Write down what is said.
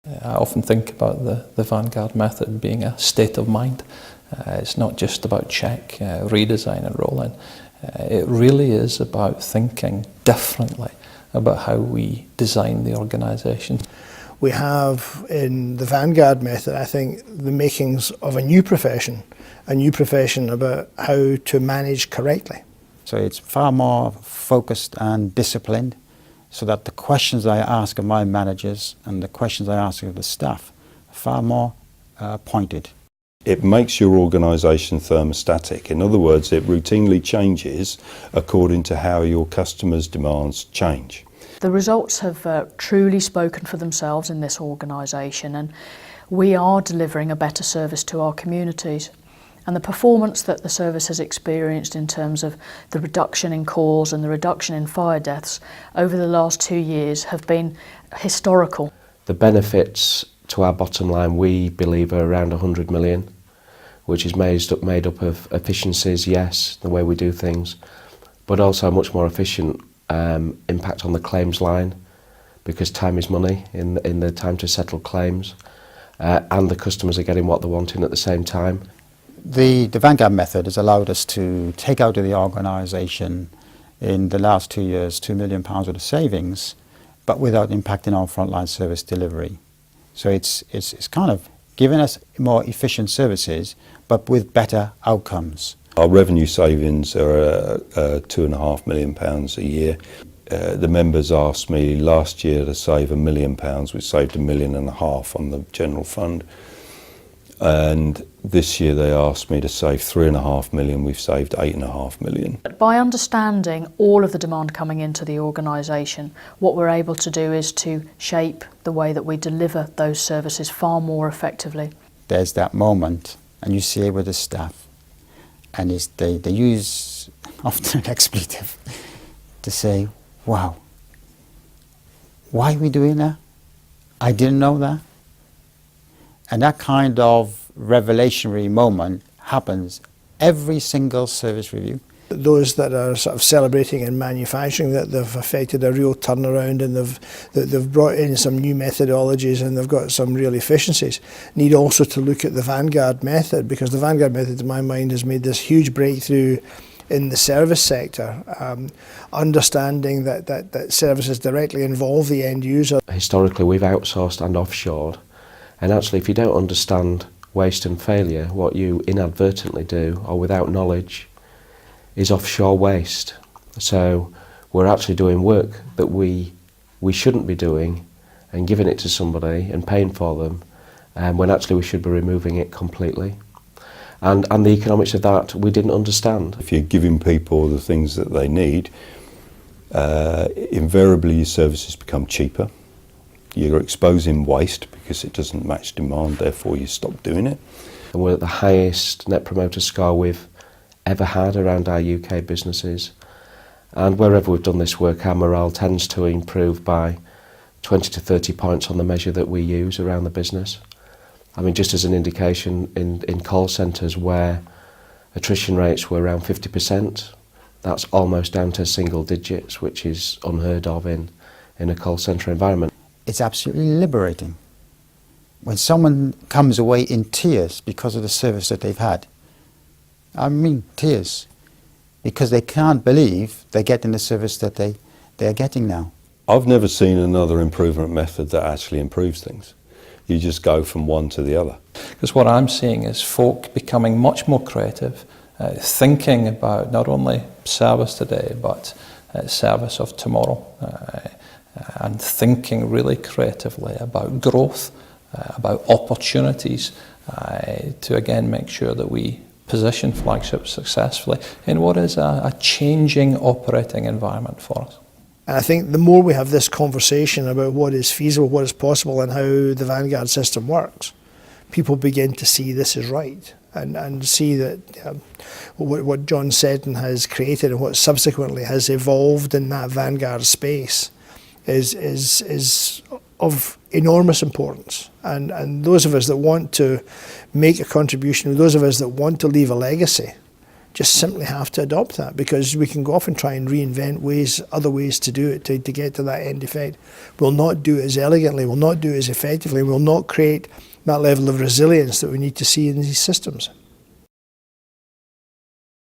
I often think about the Vanguard Method being a state of mind. It's not just about check, redesign and roll in. It really is about thinking differently about how we design the organisation. We have in the Vanguard Method, I think, the makings of a new profession about how to manage correctly. So it's far more focused and disciplined, so that the questions I ask of my managers and the questions I ask of the staff are far more pointed. It makes your organisation thermostatic. In other words, it routinely changes according to how your customers' demands change. The results have truly spoken for themselves in this organisation, and we are delivering a better service to our communities. And the performance that the service has experienced in terms of the reduction in calls and the reduction in fire deaths over the last 2 years have been historical. The benefits to our bottom line, we believe, are around 100 million, which is made up of efficiencies, yes, the way we do things, but also a much more efficient impact on the claims line, because time is money in the time to settle claims, and the customers are getting what they're wanting at the same time. The Vanguard Method has allowed us to take out of the organisation in the last 2 years £2 million worth of savings, but without impacting our frontline service delivery. So it's kind of giving us more efficient services, but with better outcomes. Our revenue savings are £2.5 million a year. The members asked me last year to save £1 million. We saved £1.5 million on the general fund. And this year they asked me to save £3.5 million. We've saved £8.5 million. By understanding all of the demand coming into the organisation, what we're able to do is to shape the way that we deliver those services far more effectively. There's that moment, and you see it with the staff, and they use often an expletive to say, wow, why are we doing that? I didn't know that. And that kind of revelationary moment happens every single service review. Those that are sort of celebrating in manufacturing that they've effected a real turnaround and they've brought in some new methodologies and they've got some real efficiencies need also to look at the Vanguard Method, because the Vanguard Method, in my mind, has made this huge breakthrough in the service sector, understanding that services directly involve the end user. Historically, we've outsourced and offshored. And actually, if you don't understand waste and failure, what you inadvertently do, or without knowledge, is offshore waste. So we're actually doing work that we shouldn't be doing and giving it to somebody and paying for them, when actually we should be removing it completely. And the economics of that we didn't understand. If you're giving people the things that they need, invariably your services become cheaper. You're exposing waste because it doesn't match demand, therefore you stop doing it. And we're at the highest Net Promoter Score we've ever had around our UK businesses. And wherever we've done this work, our morale tends to improve by 20 to 30 points on the measure that we use around the business. I mean, just as an indication, in call centres where attrition rates were around 50%, that's almost down to single digits, which is unheard of in a call centre environment. It's absolutely liberating when someone comes away in tears because of the service that they've had. I mean tears, because they can't believe they're getting the service that they're getting now. I've never seen another improvement method that actually improves things. You just go from one to the other. Because what I'm seeing is folk becoming much more creative, thinking about not only service today, but service of tomorrow. And thinking really creatively about growth, about opportunities, to again make sure that we position Flagship successfully in what is a changing operating environment for us. And I think the more we have this conversation about what is feasible, what is possible, and how the Vanguard system works, people begin to see this is right and see that what John Seddon has created and what subsequently has evolved in that Vanguard space is of enormous importance. And those of us that want to make a contribution, those of us that want to leave a legacy, just simply have to adopt that, because we can go off and try and reinvent other ways to do it, to get to that end effect. We'll not do it as elegantly, we'll not do it as effectively, we'll not create that level of resilience that we need to see in these systems.